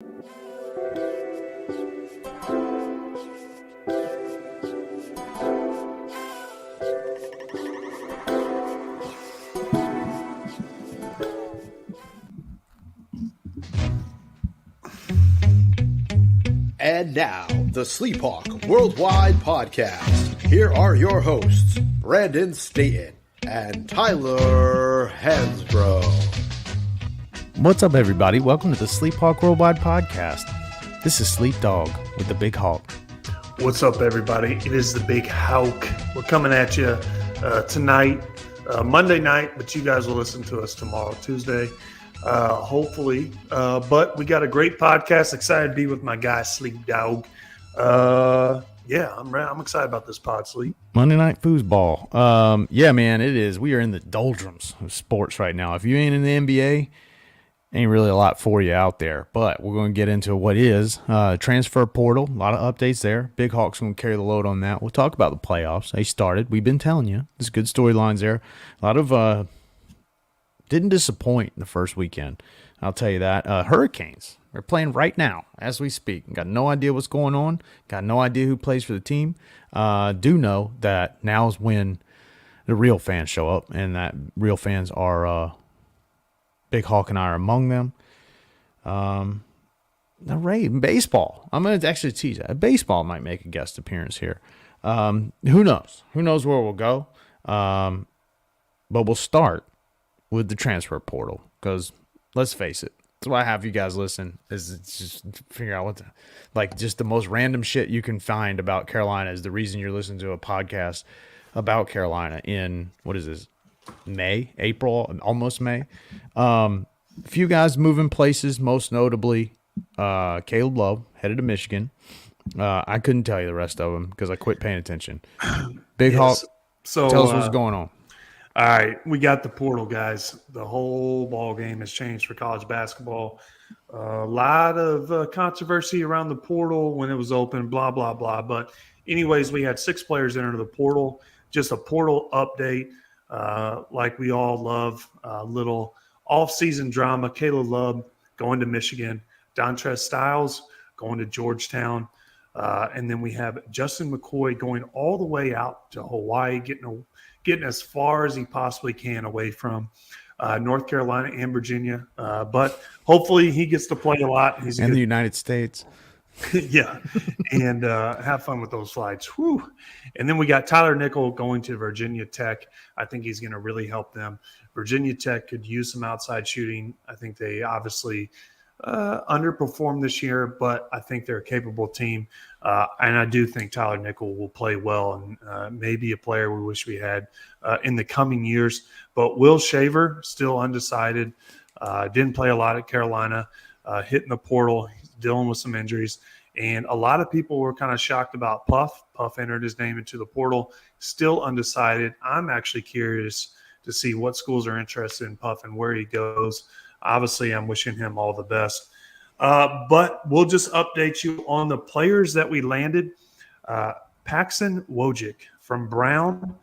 And now, the Sleephawk Worldwide Podcast. Here are your hosts, Brandon Staten and Tyler Hansbrough. What's up, everybody? Welcome to the Sleephawk Worldwide Podcast. This is Sleep Dog with the Big Hawk. What's up, everybody? It is the Big Hawk. We're coming at you tonight, Monday night, but you guys will listen to us tomorrow, Tuesday. Hopefully, but we got a great podcast. Excited to be with my guy Sleep Dog. I'm excited about this pod, Sleep. Monday Night Foosball. Yeah, man, it is. We are in the doldrums of sports right now. If you ain't in the NBA, ain't really a lot for you out there. But we're going to get into what is transfer portal. A lot of updates there. Big Hawk's going to carry the load on that. We'll talk about the playoffs. They started. We've been telling you. There's good storylines there. A lot of didn't disappoint in the first weekend. I'll tell you that. Hurricanes are playing right now as we speak. Got no idea what's going on. Got no idea who plays for the team. Do know that now is when the real fans show up, and that real fans are Big Hawk and I are among them. The Rays, baseball. I'm going to actually tease that. Baseball might make a guest appearance here. Who knows? Who knows where we'll go? But we'll start with the transfer portal, because let's face it, that's why I have you guys listen, is just figure out just the most random shit you can find about Carolina is the reason you're listening to a podcast about Carolina in, what is this, April, almost May. A few guys moving places, most notably Caleb Love, headed to Michigan. I couldn't tell you the rest of them because I quit paying attention. Big Hawk, tell us what's going on. All right, we got the portal, guys. The whole ball game has changed for college basketball. A lot of controversy around the portal when it was open, blah, blah, blah. But anyways, we had 6 players enter the portal. Just a portal update like we all love. Little off-season drama. Caleb Love going to Michigan. Dontrez Styles going to Georgetown. And then we have Justin McCoy going all the way out to Hawaii, getting as far as he possibly can away from North Carolina and Virginia. But hopefully he gets to play a lot. The United States. Yeah, and have fun with those flights. Whew. And then we got Tyler Nickel going to Virginia Tech. I think he's going to really help them. Virginia Tech could use some outside shooting. I think they obviously underperformed this year, but I think they're a capable team. And I do think Tyler Nickel will play well and maybe a player we wish we had in the coming years. But Will Shaver, still undecided, didn't play a lot at Carolina, hitting the portal, he's dealing with some injuries. And a lot of people were kind of shocked about Puff. Puff entered his name into the portal, still undecided. I'm actually curious to see what schools are interested in Puff and where he goes. Obviously, I'm wishing him all the best. But we'll just update you on the players that we landed. Paxton Wojcik from Brown.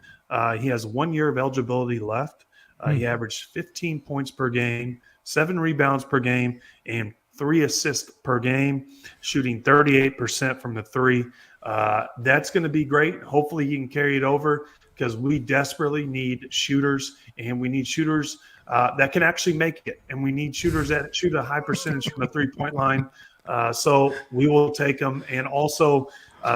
He has 1 year of eligibility left. He averaged 15 points per game, 7 rebounds per game, and 3 assists per game, shooting 38% from the 3. That's going to be great. Hopefully he can carry it over because we desperately need shooters, and we need shooters that can actually make it. And we need shooters that shoot a high percentage from the 3-point line. So we will take them. And also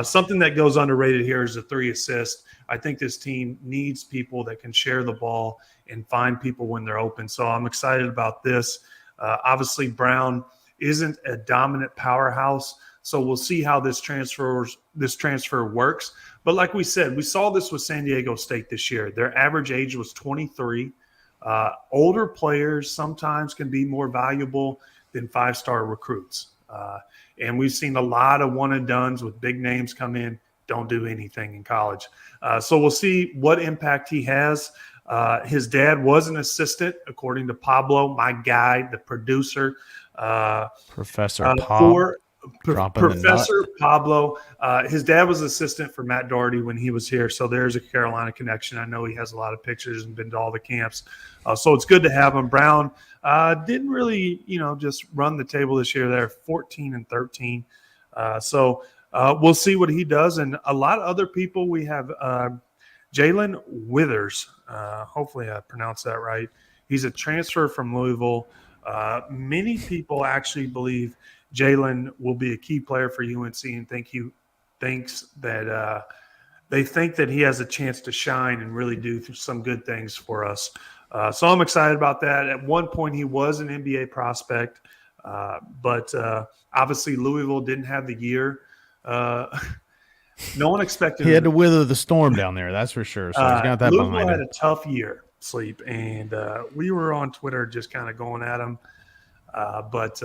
something that goes underrated here is the 3 assists. I think this team needs people that can share the ball and find people when they're open. So I'm excited about this. Obviously, Brown isn't a dominant powerhouse, so we'll see how this transfer works. But like we said, we saw this with San Diego State this year. Their average age was 23. Older players sometimes can be more valuable than 5-star recruits. And we've seen a lot of one-and-dones with big names come in, don't do anything in college. So we'll see what impact he has. His dad was an assistant, according to Pablo, my guy, the producer. Professor Pop. Dropping the nut. Professor Pablo. His dad was assistant for Matt Doherty when he was here, so there's a Carolina connection. I know he has a lot of pictures and been to all the camps, so it's good to have him. Brown didn't really, just run the table this year. They're 14-13, so we'll see what he does. And a lot of other people. We have Jalen Withers. Hopefully, I pronounced that right. He's a transfer from Louisville. Many people actually believe Jalen will be a key player for UNC and they think that he has a chance to shine and really do some good things for us. So I'm excited about that. At one point, he was an NBA prospect, but obviously Louisville didn't have the year. No one expected he had to weather the storm down there, that's for sure. So he's got that Louisville behind had him. a tough year, Sleep, and we were on Twitter just kind of going at him. But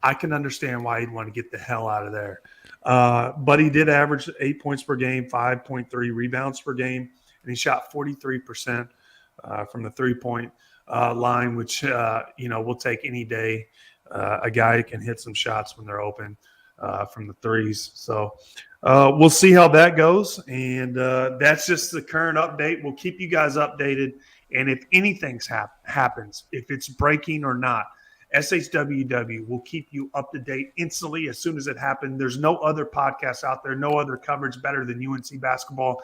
I can understand why he'd want to get the hell out of there. But he did average 8 points per game, 5.3 rebounds per game, and he shot 43% from the three-point line, which, we'll take any day. A guy who can hit some shots when they're open from the threes. So we'll see how that goes. And that's just the current update. We'll keep you guys updated. And if anything happens, if it's breaking or not, SHWW will keep you up to date instantly as soon as it happened. There's no other podcast out there, no other coverage better than UNC basketball,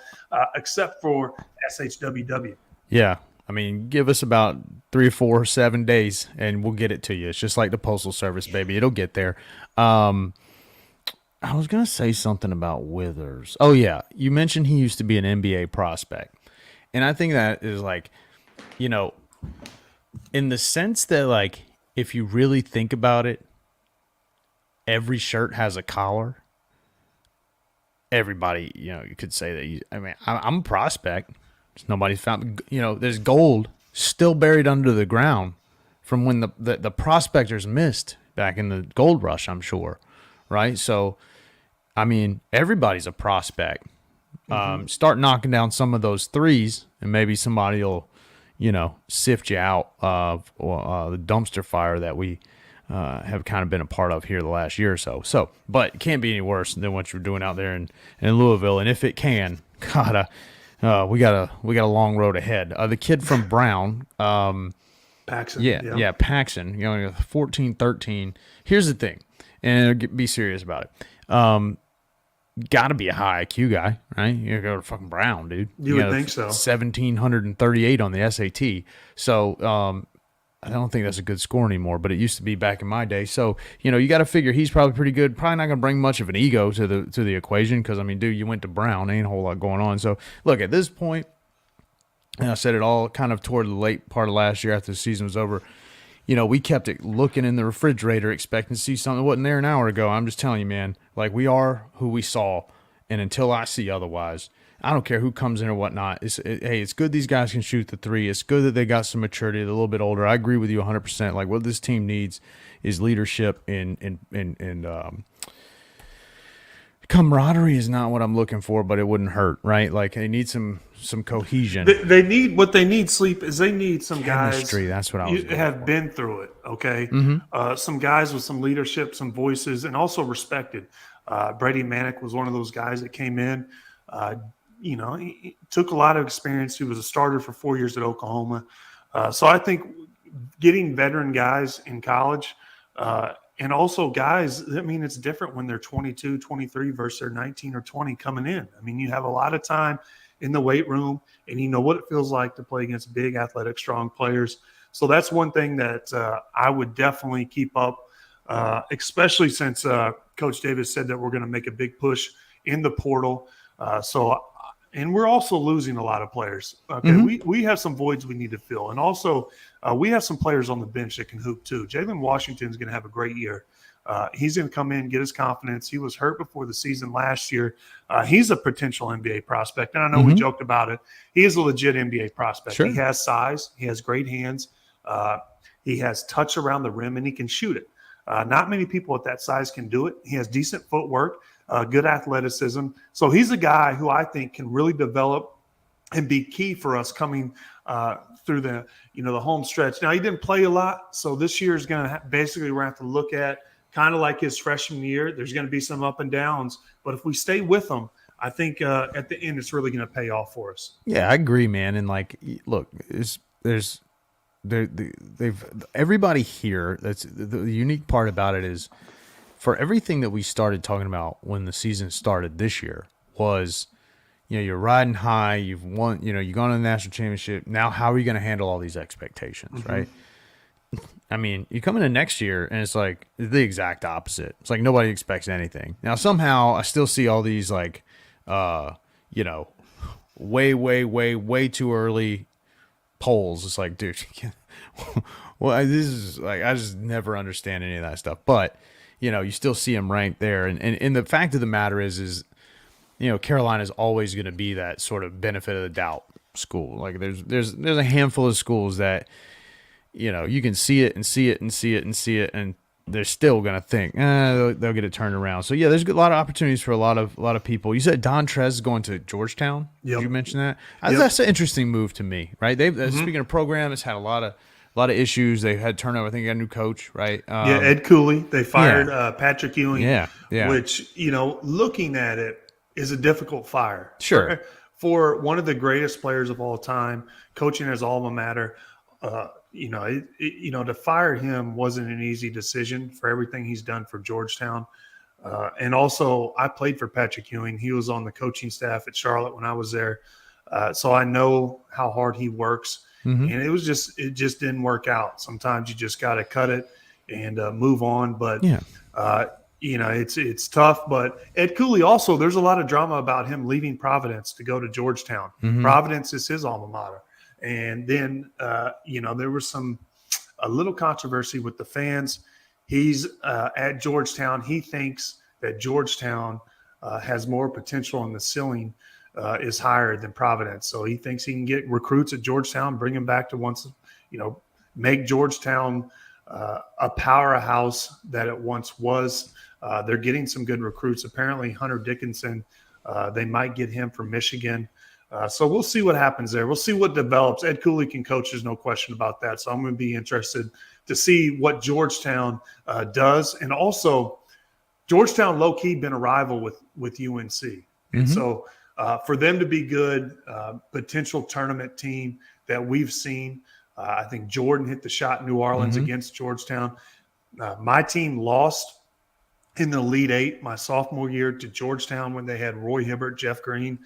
except for SHWW. Yeah. I mean, give us about 3, 4, 7 days, and we'll get it to you. It's just like the Postal Service, baby. It'll get there. I was going to say something about Withers. Oh, yeah. You mentioned he used to be an NBA prospect. And I think that is like, in the sense that, like, if you really think about it, every shirt has a collar. Everybody, you could say that. I'm a prospect. Nobody's found, there's gold still buried under the ground from when the prospectors missed back in the gold rush, I'm sure. Right. So, everybody's a prospect. Start knocking down some of those threes and maybe somebody will, sift you out of the dumpster fire that we have kind of been a part of here the last year or so. So, but it can't be any worse than what you're doing out there in Louisville. And if it can, God, we got a long road ahead. The kid from Brown, Paxson. Yeah, Paxson, 14-13. Here's the thing, and be serious about it. Got to be a high IQ guy, right? You go to fucking Brown, dude. You would think so. 1,738 on the SAT. So I don't think that's a good score anymore, but it used to be back in my day. So, you got to figure he's probably pretty good. Probably not going to bring much of an ego to the equation because, dude, you went to Brown. Ain't a whole lot going on. So, look, at this point, and I said it all kind of toward the late part of last year after the season was over, we kept it looking in the refrigerator expecting to see something that wasn't there an hour ago. I'm just telling you, man, like we are who we saw, and until I see otherwise, I don't care who comes in or whatnot. It's good these guys can shoot the three. It's good that they got some maturity, they're a little bit older. I agree with you 100%. Like what this team needs is leadership and camaraderie is not what I'm looking for, but it wouldn't hurt, right? Like they need some cohesion. They need Sleep is they need some Chemistry, guys. That's what I was have been through it. Okay, some guys with some leadership, some voices, and also respected. Brady Manick was one of those guys that came in. He took a lot of experience. He was a starter for 4 years at Oklahoma. So I think getting veteran guys in college and also guys, it's different when they're 22, 23 versus they're 19 or 20 coming in. You have a lot of time in the weight room and you know what it feels like to play against big, athletic, strong players. So that's one thing that I would definitely keep up, especially since Coach Davis said that we're going to make a big push in the portal. And we're also losing a lot of players. Okay, we have some voids we need to fill, and also we have some players on the bench that can hoop too. Jalen Washington's going to have a great year. He's going to come in, get his confidence. He was hurt before the season last year. He's a potential NBA prospect, and I know we joked about it. He is a legit NBA prospect. Sure. He has size. He has great hands. He has touch around the rim, and he can shoot it. Not many people at that size can do it. He has decent footwork. Good athleticism. So he's a guy who I think can really develop and be key for us coming through the home stretch. Now, he didn't play a lot, so this year is going to basically we're going to have to look at kind of like his freshman year. There's going to be some up and downs, but if we stay with him, I think at the end it's really going to pay off for us. Yeah, I agree, man. And like, look, they've everybody here. That's the unique part about it is, for everything that we started talking about when the season started this year was, you're riding high, you've won, you've gone to the national championship. Now, how are you going to handle all these expectations, right? I mean, you come into next year and it's like the exact opposite. It's like nobody expects anything. Now, somehow I still see all these like, way too early polls. It's like, dude, well, this is like, I just never understand any of that stuff. But, you still see them ranked there. And the fact of the matter is, Carolina is always going to be that sort of benefit of the doubt school. Like there's a handful of schools that, you can see it and see it and see it and see it, and they're still going to think, they'll get it turned around. So yeah, there's a lot of opportunities for a lot of people. You said Don Trez is going to Georgetown. Yep. Did you mention that? Yep. That's an interesting move to me, right? They've speaking of program, it's had a lot of issues. They had turnover. I think they got a new coach, right? Ed Cooley. They fired Patrick Ewing. Yeah. Which, looking at it is a difficult fire. Sure. For one of the greatest players of all time, coaching his alma mater, to fire him wasn't an easy decision for everything he's done for Georgetown. And also, I played for Patrick Ewing. He was on the coaching staff at Charlotte when I was there. So I know how hard he works. Mm-hmm. And it just didn't work out. Sometimes you just got to cut it and move on. But, it's tough. But Ed Cooley also, there's a lot of drama about him leaving Providence to go to Georgetown. Mm-hmm. Providence is his alma mater. And then, there was a little controversy with the fans. He's at Georgetown. He thinks that Georgetown has more potential, and the ceiling is higher than Providence. So he thinks he can get recruits at Georgetown, bring them back to make Georgetown a powerhouse that it once was. They're getting some good recruits. Apparently, Hunter Dickinson, they might get him from Michigan. So we'll see what happens there. We'll see what develops. Ed Cooley can coach. There's no question about that. So I'm going to be interested to see what Georgetown does. And also, Georgetown low-key been a rival with UNC. Mm-hmm. And so for them to be good, potential tournament team that we've seen, I think Jordan hit the shot in New Orleans against Georgetown. My team lost in the Elite Eight my sophomore year to Georgetown when they had Roy Hibbert, Jeff Green.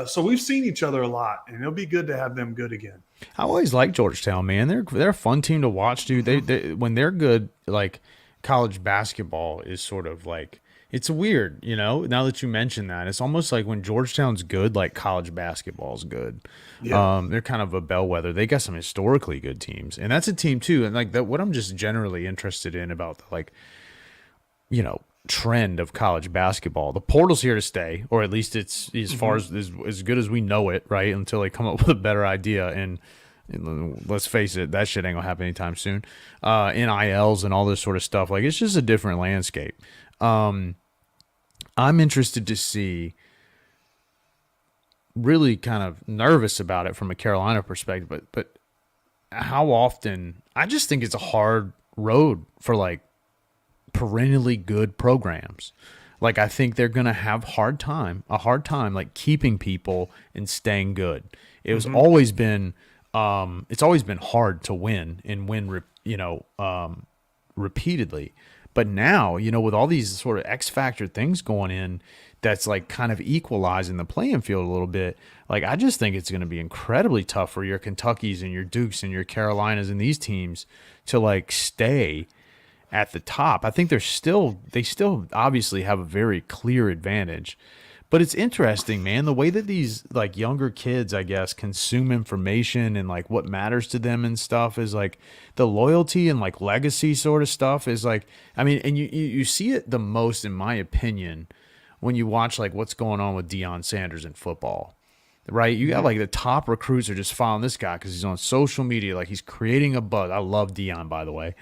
So we've seen each other a lot, and it'll be good to have them good again. I always like Georgetown, man. They're a fun team to watch, dude. They when they're good, like college basketball is sort of like, it's weird, now that you mention that. It's almost like when Georgetown's good, like college basketball's good. Yeah. They're kind of a bellwether. They got some historically good teams, and that's a team too. And like that, what I'm just generally interested in about the, trend of college basketball. The portal's here to stay, or at least it's as far as good as we know it, right? Until they come up with a better idea. And let's face it, that shit ain't gonna happen anytime soon. NILs and all this sort of stuff. Like, it's just a different landscape. I'm interested to see, really kind of nervous about it from a Carolina perspective, but how often, I just think it's a hard road for like perennially good programs. Like, I think they're going to have a hard time like keeping people and staying good. It was always been it's always been hard to win and win repeatedly. But now, with all these sort of X factor things going in, that's like kind of equalizing the playing field a little bit. Like, I just think it's going to be incredibly tough for your Kentuckys and your Dukes and your Carolinas and these teams to like stay at the top. I think they still obviously have a very clear advantage. But it's interesting, man, the way that these like younger kids, I guess, consume information and like what matters to them and stuff is like the loyalty and like legacy sort of stuff is like, I mean, and you see it the most, in my opinion, when you watch like what's going on with Deion Sanders in football, right? You got like the top recruits are just following this guy because he's on social media, like he's creating a buzz. I love Deion, by the way.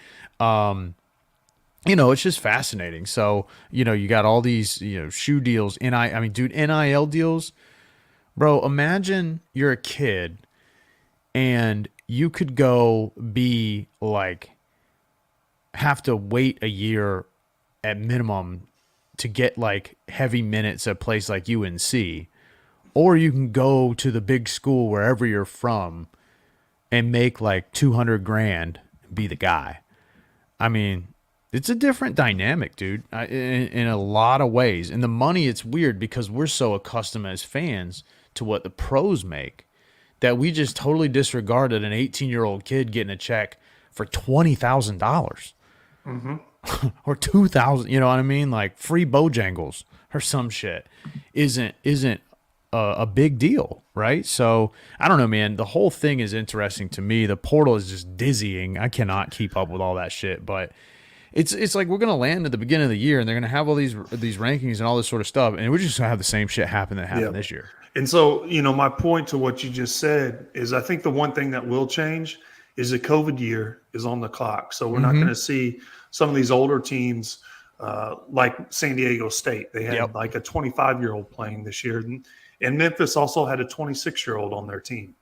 It's just fascinating. So, you got all these, shoe deals, NIL deals. Bro, imagine you're a kid and you could go be like, have to wait a year at minimum to get like heavy minutes at a place like UNC, or you can go to the big school wherever you're from and make like 200 grand and be the guy. I mean, it's a different dynamic, dude, in a lot of ways. And the money, it's weird because we're so accustomed as fans to what the pros make that we just totally disregarded an 18-year-old kid getting a check for $20,000 or 2,000. You know what I mean? Like free Bojangles or some shit isn't a big deal, right? So I don't know, man. The whole thing is interesting to me. The portal is just dizzying. I cannot keep up with all that shit, but it's like we're gonna land at the beginning of the year and they're gonna have all these rankings and all this sort of stuff, and we're just gonna have the same shit happen that happened this year. And so, my point to what you just said is I think the one thing that will change is the COVID year is on the clock. So we're not going to see some of these older teams like San Diego State. They had like a 25-year-old playing this year. And Memphis also had a 26-year-old on their team.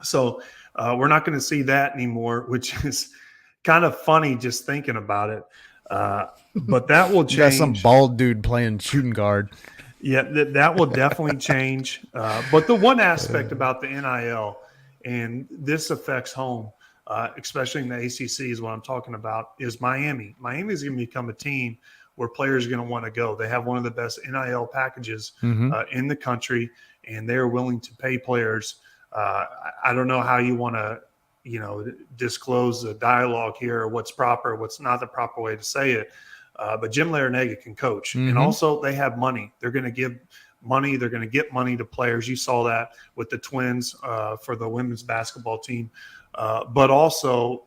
So we're not going to see that anymore, which is kind of funny just thinking about it. But that will change. You got some bald dude playing shooting guard. Yeah, that will definitely change. But the one aspect about the NIL, and this affects home, especially in the ACC is what I'm talking about, is Miami. Miami is going to become a team where players are going to want to go. They have one of the best NIL packages in the country, and they're willing to pay players. I don't know how you want to, disclose the dialogue here, or what's proper, what's not the proper way to say it. But Jim Larrañaga can coach. And also they have money. They're going to give money. They're going to get money to players. You saw that with the Twins for the women's basketball team. But also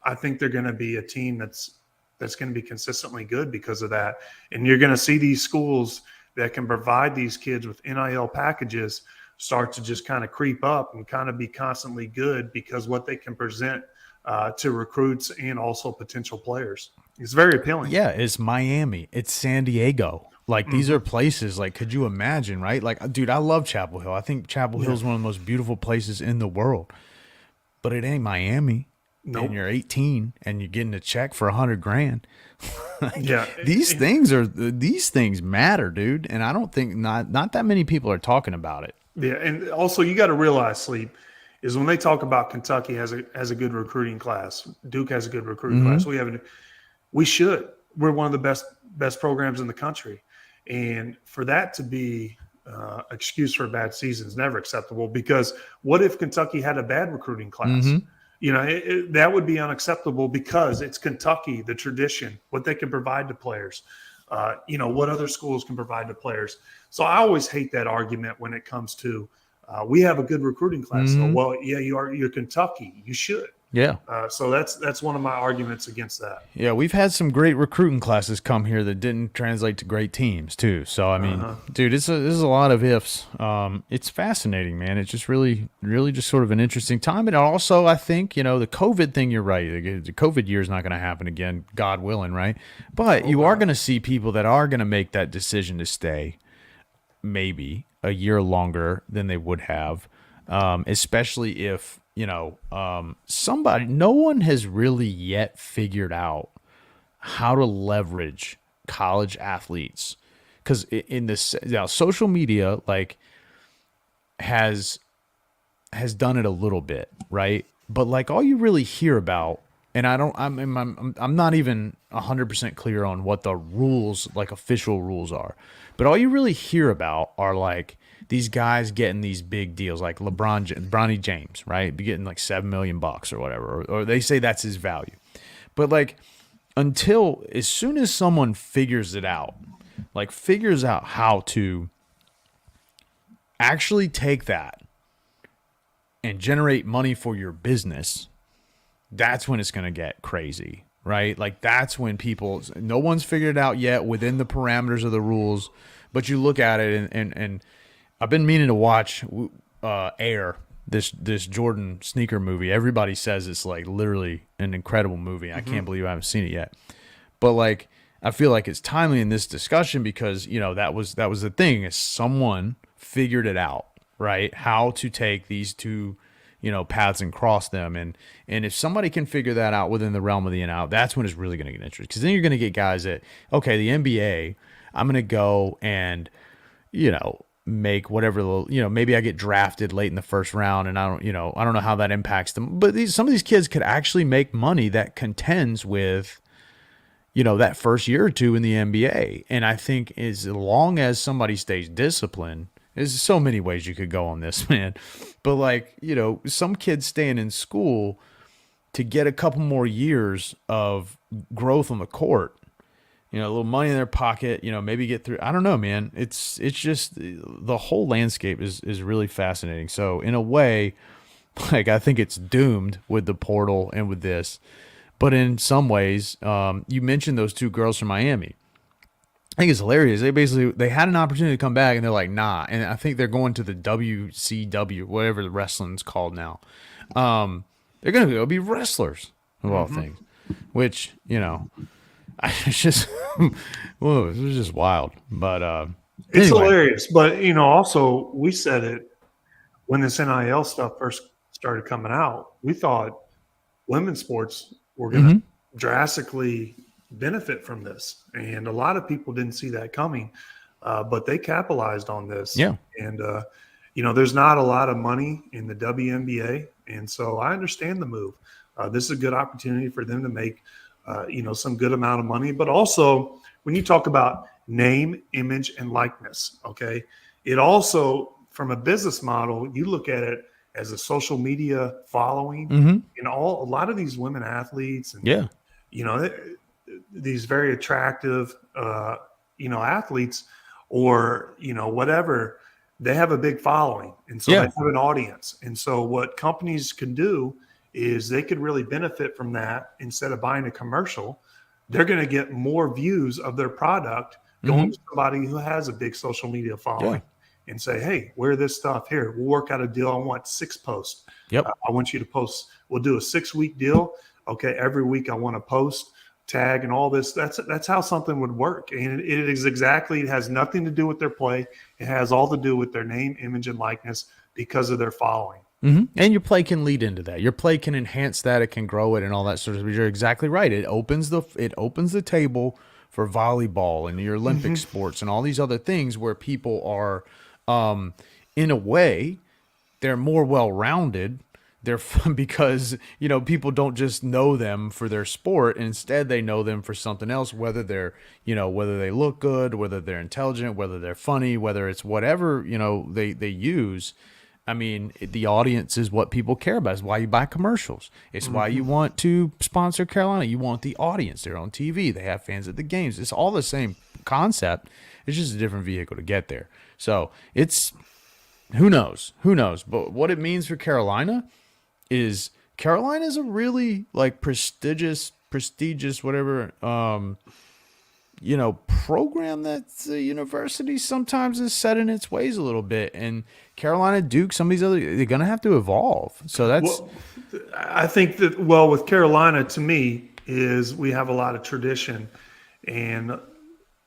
I think they're going to be a team that's going to be consistently good because of that. And you're going to see these schools that can provide these kids with NIL packages start to just kind of creep up and kind of be constantly good because what they can present to recruits and also potential players. It's very appealing. Yeah, it's Miami. It's San Diego. Like, these are places, like, could you imagine, right? Like, dude, I love Chapel Hill. I think Chapel Hill is one of the most beautiful places in the world. But it ain't Miami. Nope. And you're 18 and you're getting a check for $100 grand. Like, these things matter, dude. And I don't think not that many people are talking about it. Yeah, and also you got to realize, Sleep, is when they talk about Kentucky has a good recruiting class, Duke has a good recruiting class. We're one of the best programs in the country, and for that to be excuse for a bad season is never acceptable. Because what if Kentucky had a bad recruiting class? That would be unacceptable because it's Kentucky, the tradition, what they can provide to players. What other schools can provide to players. So I always hate that argument when it comes to we have a good recruiting class. So, well, yeah, you're Kentucky. You should. Yeah. So that's one of my arguments against that. Yeah, we've had some great recruiting classes come here that didn't translate to great teams too. So I mean, dude, this is a lot of ifs. It's fascinating, man. It's just really just sort of an interesting time. And also, I think the COVID thing. You're right. The COVID year is not going to happen again, God willing, right? But you are going to see people that are going to make that decision to stay, maybe a year longer than they would have, especially if. No one has really yet figured out how to leverage college athletes, because in this social media has done it a little bit, right? But like all you really hear about, and I'm not even 100% clear on what the rules, like official rules are, but all you really hear about are like these guys getting these big deals, like Bronny James, right? Be getting like $7 million or whatever, or they say that's his value. But like, as soon as someone figures out how to actually take that and generate money for your business, that's when it's going to get crazy, right? Like that's when no one's figured it out yet within the parameters of the rules, but you look at it and I've been meaning to watch Air, this Jordan sneaker movie. Everybody says it's like literally an incredible movie. I can't believe I haven't seen it yet. But like I feel like it's timely in this discussion because that was the thing, is someone figured it out, right? How to take these two paths and cross them. And if somebody can figure that out within the realm of the in-out, that's when it's really going to get interesting. Because then you're going to get guys that, okay, the NBA, I'm going to go and, make whatever, maybe I get drafted late in the first round and I don't know how that impacts them. But some of these kids could actually make money that contends with, that first year or two in the NBA. And I think as long as somebody stays disciplined, there's so many ways you could go on this, man. But some kids staying in school to get a couple more years of growth on the court, a little money in their pocket, maybe get through. I don't know, man. It's just the whole landscape is really fascinating. So in a way, I think it's doomed with the portal and with this. But in some ways, you mentioned those two girls from Miami. I think it's hilarious. They had an opportunity to come back and they're like, nah. And I think they're going to the WCW, whatever the wrestling's called now. They're going to go be wrestlers of all things, which, it's just, whoa, it was just wild. But it's anyway. hilarious. But, also we said it when this NIL stuff first started coming out, we thought women's sports were going to drastically benefit from this. And a lot of people didn't see that coming, but they capitalized on this. Yeah. And, there's not a lot of money in the WNBA. And so I understand the move. This is a good opportunity for them to make, some good amount of money. But also when you talk about name, image, and likeness, okay, it also, from a business model, you look at it as a social media following, a lot of these women athletes and, these very attractive, athletes or, whatever, they have a big following. And so they have an audience. And so what companies can do is they could really benefit from that. Instead of buying a commercial, they're going to get more views of their product going to somebody who has a big social media following and say, hey, wear this stuff here. We'll work out a deal. I want 6 posts. Yep. I want you to post. We'll do a 6-week deal. Okay. Every week I want to post, tag, and all this. That's how something would work. And it has nothing to do with their play. It has all to do with their name, image, and likeness because of their following. And your play can lead into that. Your play can enhance that. It can grow it and all that sort of stuff. You're exactly right. It opens the table for volleyball and your Olympic sports and all these other things where people are, in a way, they're more well-rounded. They're fun because, people don't just know them for their sport. Instead, they know them for something else, whether they're, whether they look good, whether they're intelligent, whether they're funny, whether it's whatever, they use. I mean, the audience is what people care about. It's why you buy commercials. It's why you want to sponsor Carolina. You want the audience. They're on TV. They have fans at the games. It's all the same concept. It's just a different vehicle to get there. So it's, who knows? But what it means for Carolina is Carolina's a really prestigious, whatever, program that the university sometimes is set in its ways a little bit. And Carolina, Duke, some of these other, they're going to have to evolve. So that's. Well, I think that, with Carolina, to me, is we have a lot of tradition. And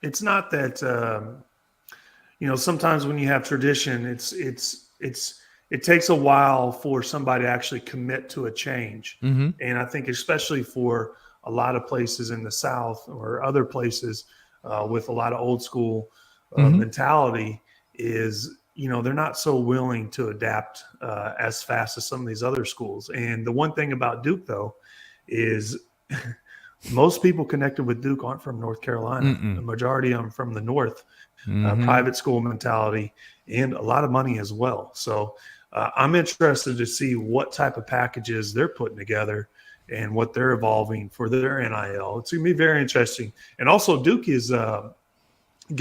it's not that, sometimes when you have tradition, it takes a while for somebody to actually commit to a change. And I think especially for a lot of places in the South or other places with a lot of old school mentality is, they're not so willing to adapt as fast as some of these other schools. And the one thing about Duke, though, is most people connected with Duke aren't from North Carolina. The majority of them from the North, private school mentality, and a lot of money as well. So I'm interested to see what type of packages they're putting together and what they're evolving for their NIL. It's going to be very interesting. And also Duke is going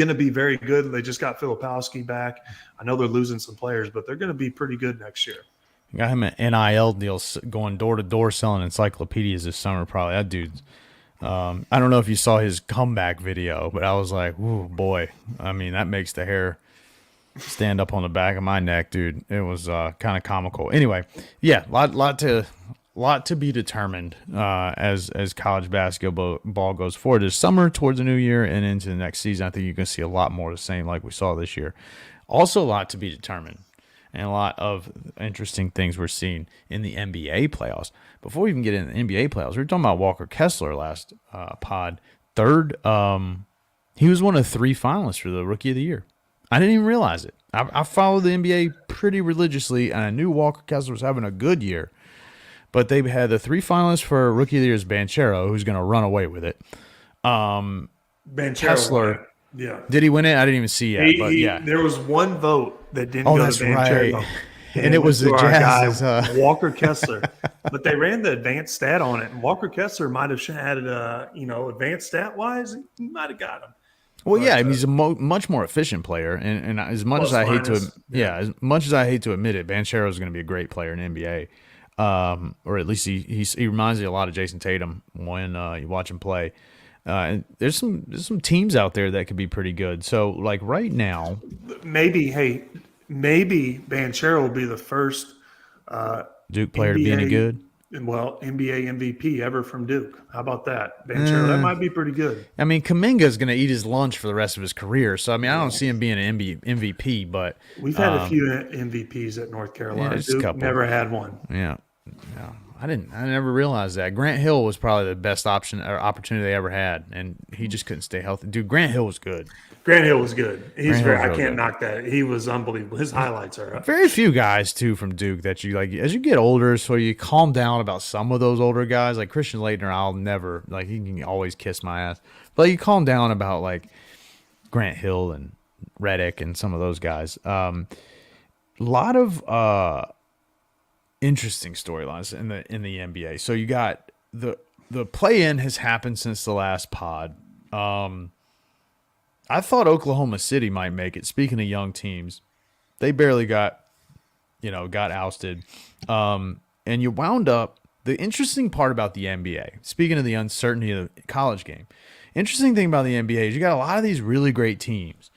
to be very good. They just got Filipowski back. I know they're losing some players, but they're going to be pretty good next year. Got him an NIL deal going door to door selling encyclopedias this summer. Probably that dude's. I don't know if you saw his comeback video, but I was like, "Ooh, boy!" I mean, that makes the hair stand up on the back of my neck, dude. It was kind of comical. Anyway, yeah, lot to be determined as college basketball goes forward this summer, towards the new year, and into the next season. I think you can see a lot more of the same like we saw this year. Also, a lot to be determined and a lot of interesting things we're seeing in the NBA playoffs. Before we even get into the NBA playoffs, we were talking about Walker Kessler last pod. Third, he was one of 3 finalists for the Rookie of the Year. I didn't even realize it. I followed the NBA pretty religiously, and I knew Walker Kessler was having a good year. But they had the 3 finalists for Rookie of the Year is Banchero, who's going to run away with it. Kessler. Yeah. Did he win it? I didn't even see yet. But yeah. There was one vote that didn't go to Banchero. Right. And it was the Jazz. Walker Kessler. But they ran the advanced stat on it, and Walker Kessler might have had it, advanced stat-wise, he might have got him. Well, yeah, I mean, he's a much more efficient player, and as much as I hate to, as much as I hate to admit it, Banchero is going to be a great player in the NBA, or at least he reminds me a lot of Jason Tatum when you watch him play. And there's some teams out there that could be pretty good. So, like right now, maybe Banchero will be the first Duke player NBA, to be any good. Well, NBA MVP ever from Duke. How about that? Banchero, that might be pretty good. I mean, Kuminga's going to eat his lunch for the rest of his career. So, I mean, I don't see him being an MVP, but we've had a few MVPs at North Carolina. Yeah, Duke never had one. Yeah. I never realized that. Grant Hill was probably the best opportunity they ever had, and he just couldn't stay healthy. Dude, Grant Hill was good. Grant Hill was good. I can't knock that. He was unbelievable. His highlights are up. Very few guys too from Duke that you like as you get older, so you calm down about some of those older guys. Like Christian Laettner, I'll never like he can always kiss my ass. But you calm down about like Grant Hill and Redick and some of those guys. A lot of interesting storylines in the NBA. So you got the play-in has happened since the last pod. I thought Oklahoma City might make it. Speaking of young teams, they barely got ousted. And you wound up, the interesting part about the NBA, speaking of the uncertainty of the college game, interesting thing about the NBA is you got a lot of these really great teams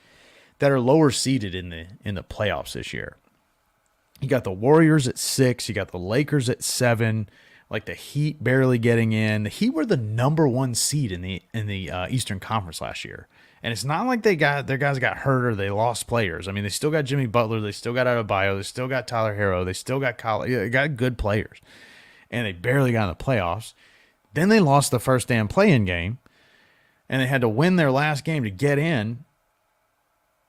that are lower seeded in the playoffs this year. You got the Warriors at 6, you got the Lakers at 7, like the Heat barely getting in. The Heat were the number 1 seed in the Eastern Conference last year. And it's not like their guys got hurt or they lost players. I mean, they still got Jimmy Butler, they still got Adebayo, they still got Tyler Herro, they still got they got good players. And they barely got in the playoffs. Then they lost the first damn play-in game, and they had to win their last game to get in.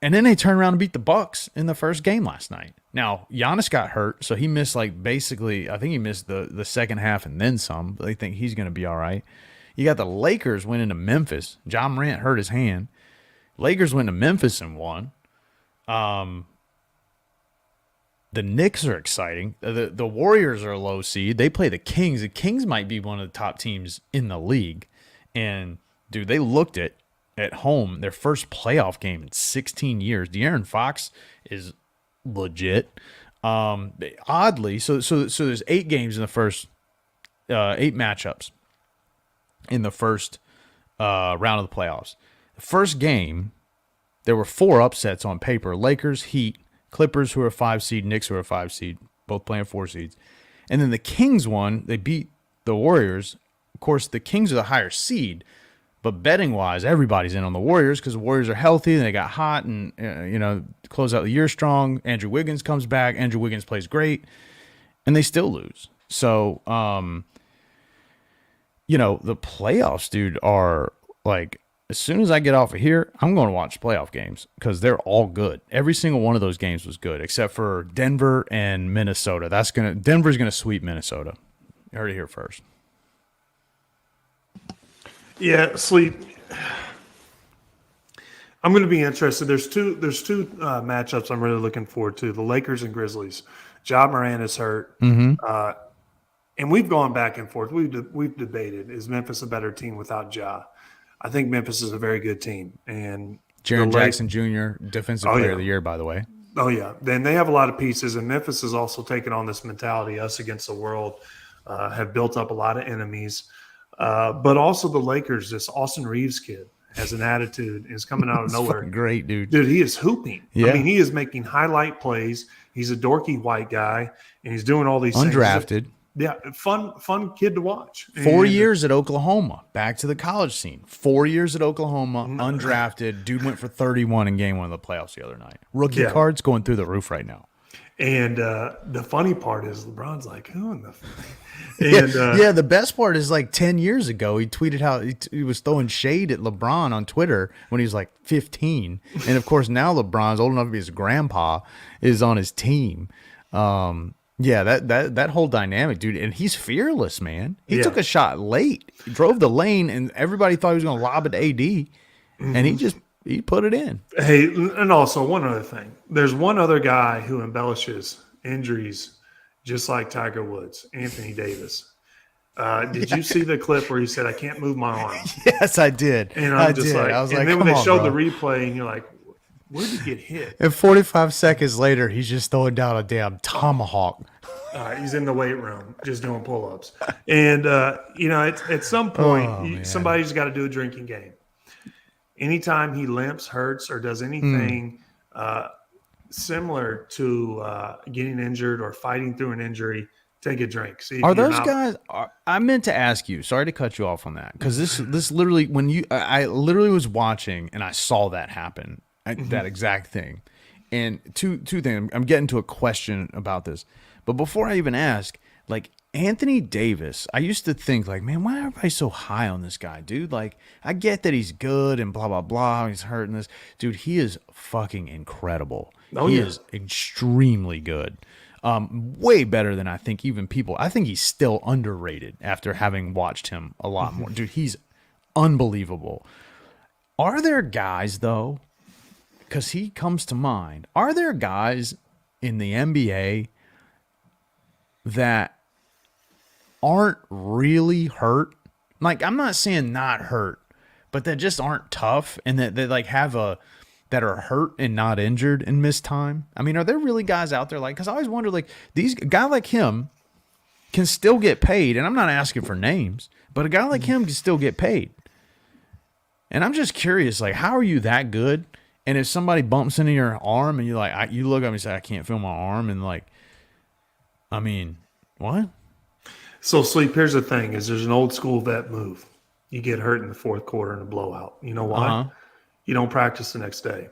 And then they turned around and beat the Bucks in the first game last night. Now, Giannis got hurt, so he missed I think he missed the second half and then some. But they think he's going to be all right. You got the Lakers winning to Memphis. John Morant hurt his hand. Lakers went to Memphis and won. The Knicks are exciting. The Warriors are a low seed. They play the Kings. The Kings might be one of the top teams in the league. And, dude, they looked at home, their first playoff game in 16 years. De'Aaron Fox is legit. Oddly, so there's 8 games in the first 8 matchups in the first round of the playoffs. The first game, there were 4 upsets on paper. Lakers, Heat, Clippers, who are a 5 seed, Knicks, who are a 5 seed, both playing 4 seeds. And then the Kings won. They beat the Warriors. Of course, the Kings are the higher seed, but betting-wise, everybody's in on the Warriors because the Warriors are healthy and they got hot and, close out the year strong. Andrew Wiggins comes back. Andrew Wiggins plays great, and they still lose. So, the playoffs, dude, are like, as soon as I get off of here, I'm going to watch playoff games because they're all good. Every single one of those games was good, except for Denver and Minnesota. Denver's going to sweep Minnesota. You heard it here first. Yeah, sleep. I'm going to be interested. There's two matchups I'm really looking forward to: the Lakers and Grizzlies. Ja Morant is hurt, and we've gone back and forth. We've debated: is Memphis a better team without Ja? I think Memphis is a very good team, and Jaren Jackson Jr., Defensive Player of the Year, by the way. Oh yeah, then they have a lot of pieces, and Memphis has also taken on this mentality: us against the world. Have built up a lot of enemies. But also the Lakers, this Austin Reeves kid has an attitude and is coming out of nowhere. Great, dude. Dude, he is hooping. Yeah. I mean, he is making highlight plays. He's a dorky white guy, and he's doing all these undrafted. things. Yeah, fun kid to watch. 4 years at Oklahoma, back to the college scene. 4 years at Oklahoma, undrafted. Dude went for 31 in game 1 of the playoffs the other night. Rookie cards going through the roof right now. And the funny part is LeBron's like, who in the Yeah, the best part is like 10 years ago, he tweeted how he was throwing shade at LeBron on Twitter when he was like 15. And of course, now LeBron's old enough to be his grandpa is on his team. Yeah, that whole dynamic, dude. And he's fearless, man. He took a shot late, he drove the lane, and everybody thought he was going to lob it to AD. And he put it in. Hey, and also one other thing. There's one other guy who embellishes injuries just like Tiger Woods, Anthony Davis. Did you see the clip where he said, "I can't move my arm"? Yes, I did. And I'm just did. like, I was and like, then when come they on, showed bro. the replay, and you're like, where did he get hit? And 45 seconds later, he's just throwing down a damn tomahawk. He's in the weight room just doing pull-ups. And, at some point, somebody's got to do a drinking game. Anytime he limps, hurts, or does anything similar to getting injured or fighting through an injury, take a drink. See if Are you're those not- guys? I meant to ask you. Sorry to cut you off on that, because this literally, I literally was watching and I saw that happen, that exact thing. And two things. I'm getting to a question about this, but before I even ask, like Anthony Davis, I used to think like, man, why are everybody so high on this guy, dude? Like, I get that he's good and blah blah blah. He's hurting this, dude. He is fucking incredible. He is extremely good. Way better than I think even people. I think he's still underrated after having watched him a lot more. Dude, he's unbelievable. Are there guys, though, because he comes to mind, are there guys in the NBA that aren't really hurt? Like, I'm not saying not hurt, but that just aren't tough and that they like have that are hurt and not injured and miss time? I mean, are there really guys out there like, because I always wonder, like, a guy like him can still get paid, and I'm not asking for names, but a guy like him can still get paid. And I'm just curious, like, how are you that good? And if somebody bumps into your arm and you're like, you look at me and say, I can't feel my arm, and like, I mean, what? So, Sleep, here's the thing: is there's an old school vet move. You get hurt in the fourth quarter in a blowout. You know why? You don't practice the next day.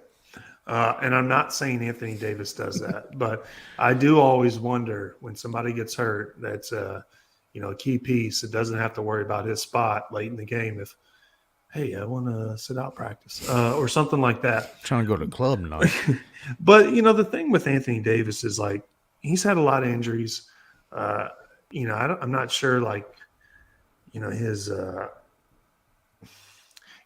And I'm not saying Anthony Davis does that, but I do always wonder when somebody gets hurt, that's a key piece that doesn't have to worry about his spot late in the game. If, hey, I want to sit out practice or something like that. Trying to go to the club tonight. But, the thing with Anthony Davis is like, he's had a lot of injuries. I'm not sure, like,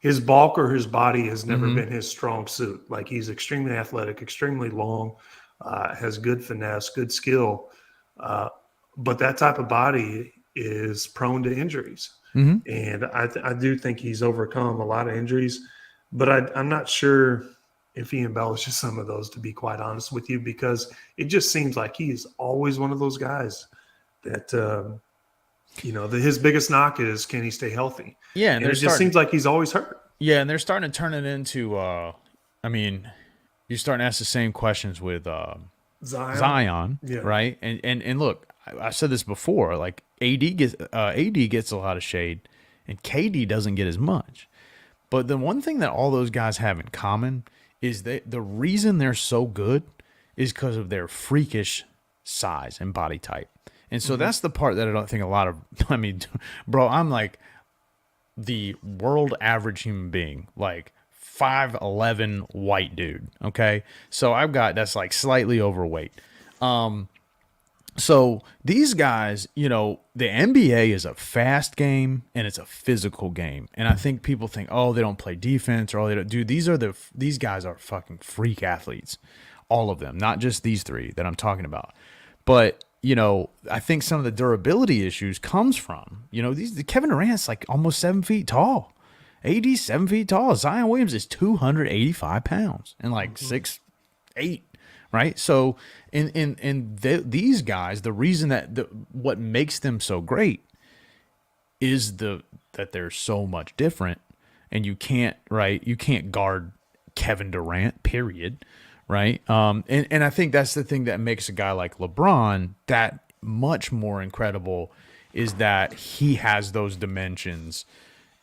his bulk or his body has never been his strong suit. Like, he's extremely athletic, extremely long, has good finesse, good skill. But that type of body is prone to injuries. And I do think he's overcome a lot of injuries, but I'm not sure if he embellishes some of those, to be quite honest with you, because it just seems like he is always one of those guys that, his biggest knock is, can he stay healthy? Yeah, and it just seems like he's always hurt. Yeah, and they're starting to turn it into, you're starting to ask the same questions with Zion, right? And look, I said this before, like AD gets a lot of shade, and KD doesn't get as much. But the one thing that all those guys have in common is that the reason they're so good is because of their freakish size and body type. And so that's the part that I don't think a lot of, bro, I'm like the world average human being, like 5'11" white dude. Okay. So that's like slightly overweight. So these guys, the NBA is a fast game and it's a physical game. And I think people think, oh, they don't play defense or all they don't do. These guys are fucking freak athletes. All of them, not just these three that I'm talking about. But, I think some of the durability issues comes from, Kevin Durant's like almost 7 feet tall. AD's 7 feet tall. Zion Williams is 285 pounds and like 6'8". Right. So these guys, the reason that what makes them so great is that they're so much different, and you can't guard Kevin Durant, period. Right. And I think that's the thing that makes a guy like LeBron that much more incredible, is that he has those dimensions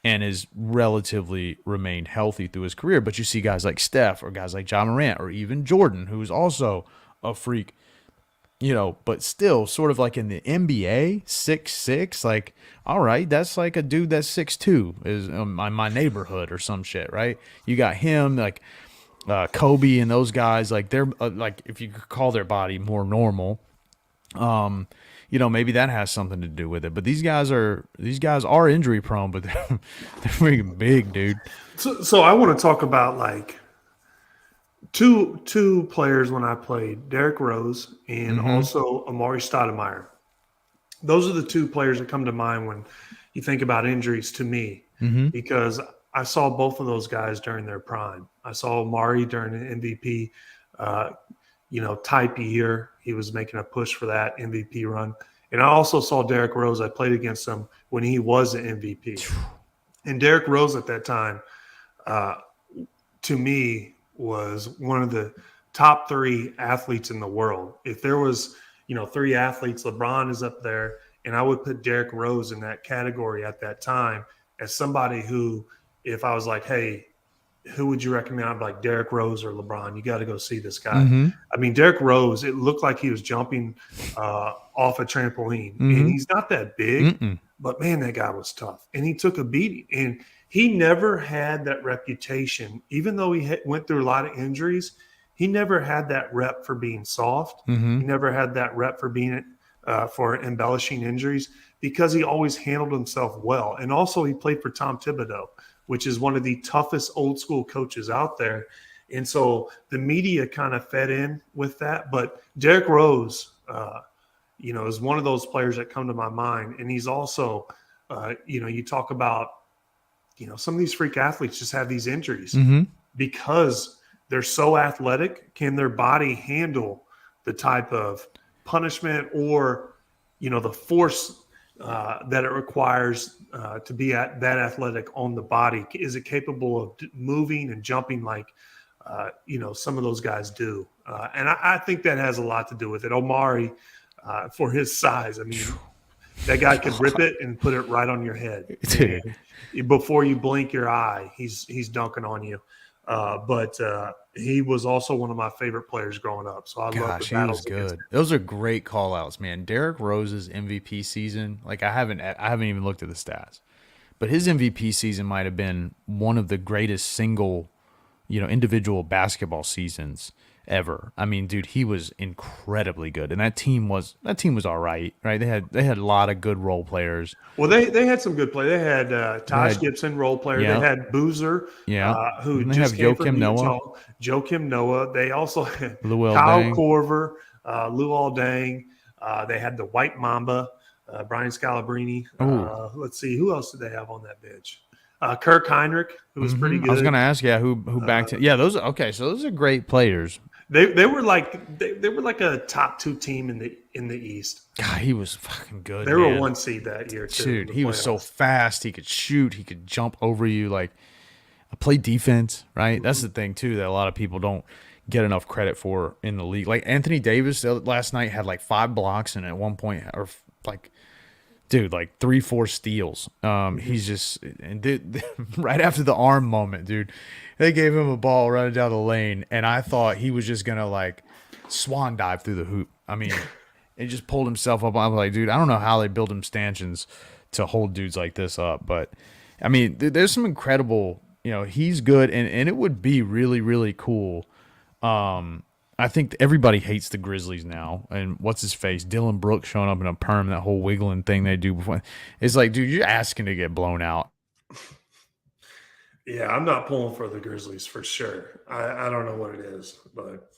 and is relatively remained healthy through his career. But you see guys like Steph or guys like Ja Morant or even Jordan, who's also a freak but still sort of like in the NBA, 6'6", like, all right, that's like a dude that's 6'2", is in my neighborhood or some shit, right? You got him, like Kobe and those guys, like they're like, if you could call their body more normal, maybe that has something to do with it. But these guys are injury prone, but they're freaking big, dude. So I want to talk about like two players when I played, Derrick Rose and also Amari Stoudemire. Those are the two players that come to mind when you think about injuries to me, because I saw both of those guys during their prime. I saw Amari during an MVP, type year. He was making a push for that MVP run. And I also saw Derrick Rose. I played against him when he was an MVP. And Derrick Rose at that time, to me, was one of the top 3 athletes in the world. If there was, 3 athletes, LeBron is up there, and I would put Derrick Rose in that category at that time as somebody who, if I was like, hey, who would you recommend? I'd be like Derrick Rose or LeBron. You got to go see this guy. I mean, Derrick Rose, it looked like he was jumping off a trampoline, and he's not that big, but man, that guy was tough, and he took a beating, and he never had that reputation, even though he went through a lot of injuries. He never had that rep for being soft. He never had that rep for being for embellishing injuries, because he always handled himself well. And also he played for Tom Thibodeau, which is one of the toughest old school coaches out there. And so the media kind of fed in with that. But Derrick Rose, is one of those players that come to my mind. And he's also, you talk about, some of these freak athletes just have these injuries because they're so athletic. Can their body handle the type of punishment or, the force that it requires to be that athletic on the body? Is it capable of moving and jumping like, some of those guys do? And I think that has a lot to do with it. Omari, for his size, I mean, that guy could rip it and put it right on your head. Before you blink your eye, he's dunking on you. But he was also one of my favorite players growing up. So I love the battles. He was good. Those are great call outs, man. Derrick Rose's MVP season, like I haven't even looked at the stats, but his MVP season might have been one of the greatest single, individual basketball seasons ever. I mean, dude, he was incredibly good, and that team was all right. They had a lot of good role players. Well, they had some good play. They had Taj Gibson, role player. Yeah. They had Boozer, who and they just have came from Joakim Noah. Utah. Joakim Noah. They also had Luol Kyle Deng. Korver, Luol Deng. They had the White Mamba, Brian Scalabrine. Let's see, who else did they have on that bench? Kirk Heinrich, who was pretty good. I was going to ask, who backed him. Yeah, those. Okay, so those are great players. They were like a top 2 team in the East. God, he was fucking good. They were a 1 seed that year too. Dude, he was so fast. He could shoot. He could jump over you. Like, play defense, right? That's the thing too that a lot of people don't get enough credit for in the league. Like Anthony Davis last night had like 5 blocks and at one point, or like, dude, like 3-4 steals. He's just right after the arm moment, dude. They gave him a ball running down the lane, and I thought he was just gonna like swan dive through the hoop. I mean, he just pulled himself up. I'm like, dude, I don't know how they build him stanchions to hold dudes like this up, but I mean, there's some incredible. He's good, and it would be really, really cool. I think everybody hates the Grizzlies now, and what's his face, Dylan Brooks showing up in a perm, that whole wiggling thing they do before. It's like, dude, you're asking to get blown out. Yeah, I'm not pulling for the Grizzlies for sure. I don't know what it is, but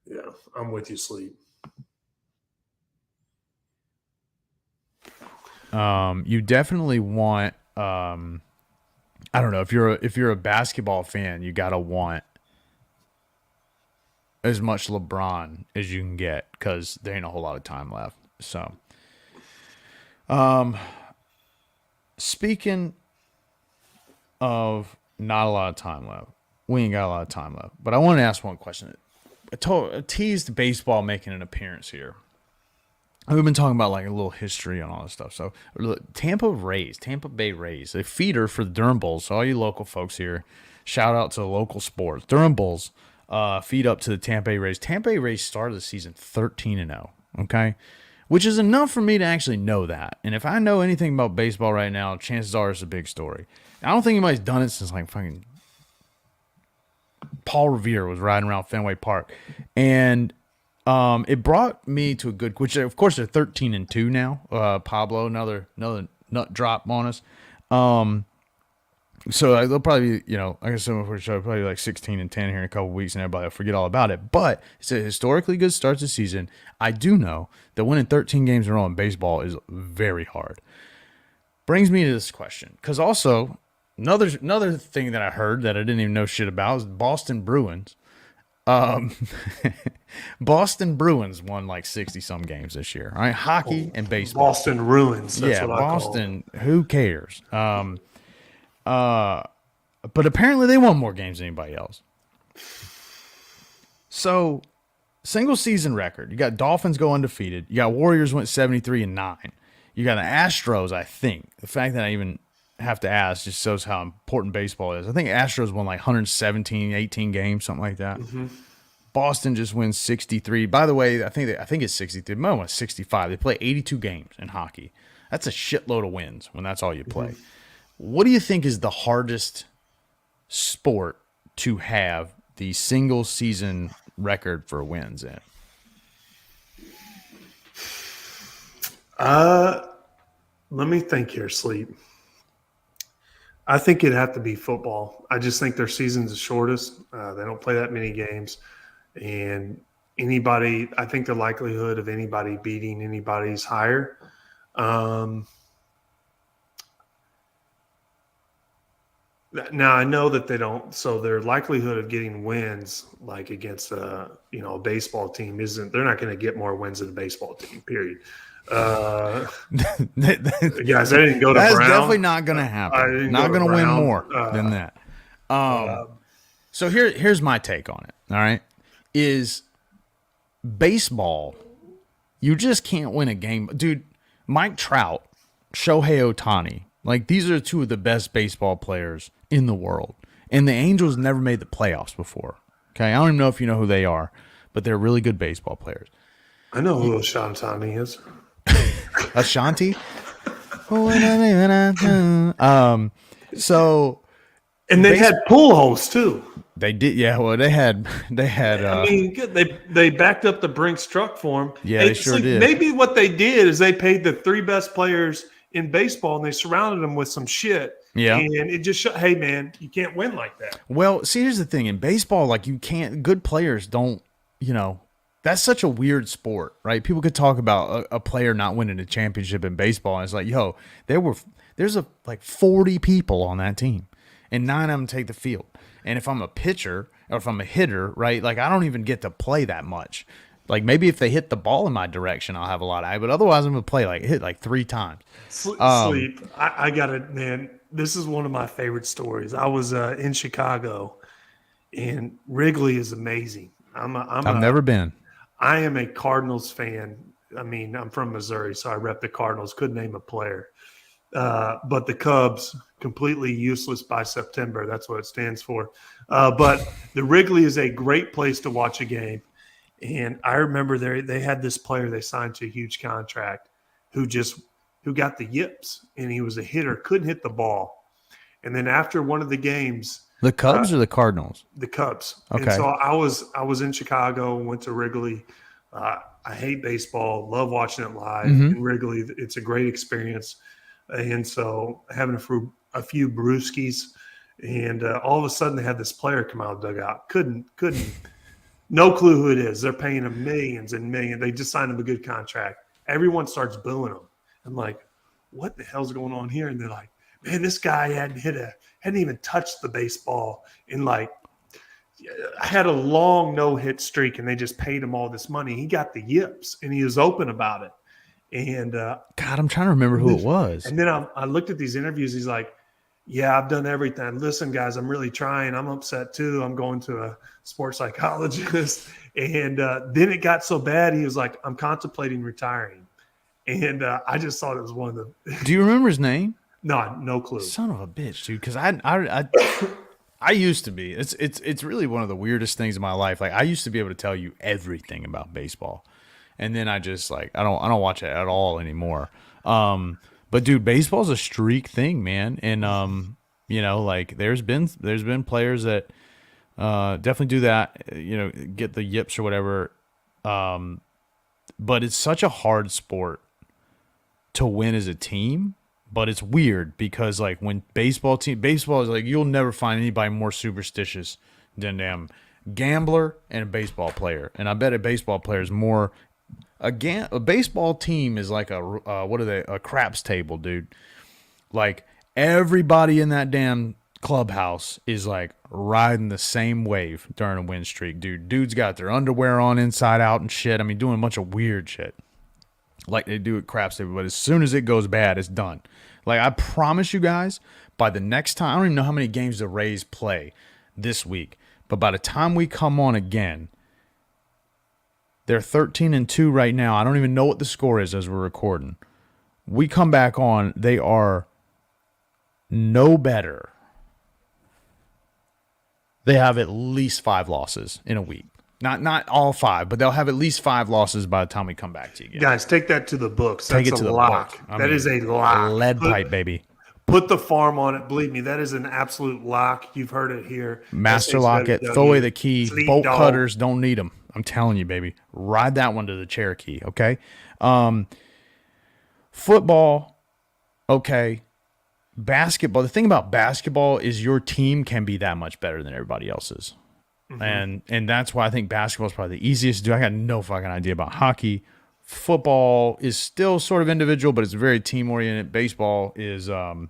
yeah, I'm with you, Sleep. You definitely want. I don't know, if you're a basketball fan, you gotta want as much LeBron as you can get because there ain't a whole lot of time left. So, speaking of not a lot of time left, we ain't got a lot of time left. But I want to ask one question. I teased baseball making an appearance here. We've been talking about like a little history and all this stuff. So, Tampa Bay Rays, a feeder for the Durham Bulls. So all you local folks here, shout out to the local sports. Durham Bulls feed up to the Tampa Bay Rays. Tampa Bay Rays started the season 13-0. okay? Which is enough for me to actually know that. And if I know anything about baseball right now, chances are it's a big story. I don't think anybody's done it since like fucking Paul Revere was riding around Fenway Park. And it brought me to a good, which of course they're 13-2 now. Pablo, another nut drop on us. So they'll probably be, I guess some of our show probably like 16-10 here in a couple of weeks, and everybody will forget all about it. But it's a historically good start to the season. I do know that winning 13 games in a row in baseball is very hard. Brings me to this question, because also another thing that I heard that I didn't even know shit about is Boston Bruins. Boston Bruins won like 60-some games this year. All right, hockey and baseball. Boston ruins. That's what Boston. Who cares? But apparently they won more games than anybody else. So, single season record. You got Dolphins go undefeated. You got Warriors went 73-9. You got the Astros, I think. The fact that I even have to ask just shows how important baseball is. I think Astros won like 117, 18 games, something like that. Mm-hmm. Boston just wins 63. By the way, I think it's 63. They might win 65. They play 82 games in hockey. That's a shitload of wins when that's all you play. Mm-hmm. What do you think is the hardest sport to have the single season record for wins in? Let me think here, Sleep. I think it'd have to be football. I just think their season's the shortest. They don't play that many games. And I think the likelihood of anybody beating anybody's higher. Now I know that they don't, so their likelihood of getting wins like against a baseball team isn't. They're not going to get more wins than a baseball team. Period. Guys, they didn't go to That's Brown. Definitely not going to happen. Not going to win more than that. So here's my take on it. All right, is baseball. You just can't win a game, dude. Mike Trout, Shohei Ohtani. Like, these are two of the best baseball players in the world. And the Angels never made the playoffs before. Okay, I don't even know if you know who they are, but they're really good baseball players. I know who Ohtani is. Ashanti? So... And they had pool holes, too. They did, yeah. Well, they had. I mean, good. They backed up the Brinks truck for him. Yeah, they sure did. Maybe what they did is they paid the three best players in baseball, and they surrounded them with some shit. Yeah, and it just hey, man, you can't win like that. Well, see, here's the thing: in baseball, like, you can't. Good players don't. That's such a weird sport, right? People could talk about a player not winning a championship in baseball, and it's like, there's like 40 people on that team, and 9 of them take the field. And if I'm a pitcher or if I'm a hitter, right, like, I don't even get to play that much. Like, maybe if they hit the ball in my direction, I'll have a lot of, but otherwise I'm going to hit like 3 times. Sleep. I got it, man. This is one of my favorite stories. I was in Chicago, and Wrigley is amazing. I've never been. I am a Cardinals fan. I mean, I'm from Missouri, so I rep the Cardinals. Couldn't name a player. But the Cubs, completely useless by September. That's what it stands for. But the Wrigley is a great place to watch a game. And I remember they had this player they signed to a huge contract who got the yips, and he was a hitter, couldn't hit the ball. And then after one of the games, the Cubs or the Cardinals? The Cubs. Okay. And so I was in Chicago, went to Wrigley. I hate baseball, love watching it live. Mm-hmm. In Wrigley, it's a great experience. And so having a few brewskis, and all of a sudden they had this player come out of the dugout. Couldn't, no clue who it is. They're paying him millions and millions. They just signed him a good contract. Everyone starts booing him. I'm like, what the hell's going on here? And they're like, man, this guy hadn't even touched the baseball in like, I had a long no-hit streak, and they just paid him all this money. He got the yips, and he was open about it. And God, I'm trying to remember who it was. And then I looked at these interviews. He's like, yeah, I've done everything. Listen, guys, I'm really trying. I'm upset too. I'm going to a sports psychologist. And then it got so bad, he was like, I'm contemplating retiring. And I just thought it was one of the. Do you remember his name? No clue. Son of a bitch, dude. Because I used to be. It's really one of the weirdest things in my life. Like, I used to be able to tell you everything about baseball. and then I just like I don't watch it at all anymore. But dude, baseball's a streak thing, man, and like there's been players that definitely do that, get the yips or whatever. But it's such a hard sport to win as a team. But it's weird because like when baseball is like you'll never find anybody more superstitious than damn gambler and a baseball player. And I bet a baseball player is more a baseball team is like a craps table, dude. Like everybody in that damn clubhouse is like riding the same wave during a win streak, dude. Dudes got their underwear on inside out and shit. I mean, doing a bunch of weird shit like they do at craps table. But as soon as it goes bad, it's done. Like I promise you guys, by the next time, I don't even know how many games the Rays play this week, but by the time we come on again, they're 13-2 right now. I don't even know what the score is as we're recording. We come back on, they are no better. They have at least 5 losses in a week. Not all 5, but they'll have at least 5 losses by the time we come back to you again. Guys, take that to the books. That's Take it to the lock. book. That is a lock. Lead pipe, baby. Put the farm on it. Believe me, that is an absolute lock. You've heard it here. Master lock it. Throw away the key. Sleep Bolt dog. cutters. Don't need them. I'm telling you, baby. Ride that one to the Cherokee, okay? Football, okay. Basketball. The thing about basketball is your team can be that much better than everybody else's. Mm-hmm. And that's why I think basketball is probably the easiest to do. I got no fucking idea about hockey. Football is still sort of individual, but it's very team-oriented. Baseball is a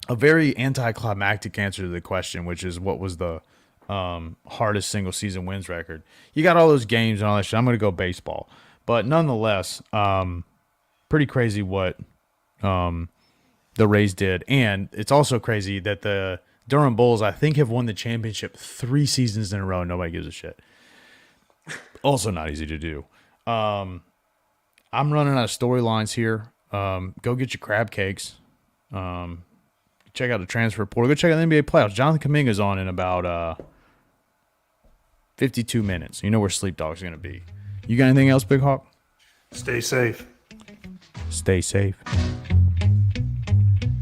very anticlimactic answer to the question, which is what was the hardest single-season wins record. You got all those games and all that shit. I'm going to go baseball. But nonetheless, pretty crazy what the Rays did. And it's also crazy that the Durham Bulls, I think, have won the championship 3 seasons in a row. Nobody gives a shit. Also not easy to do. I'm running out of storylines here. Go get your crab cakes. Check out the transfer portal. Go check out the NBA playoffs. Jonathan Kuminga's on in about 52 minutes. You know where Sleep Dog's going to be. You got anything else, Big Hawk? Stay safe. Stay safe.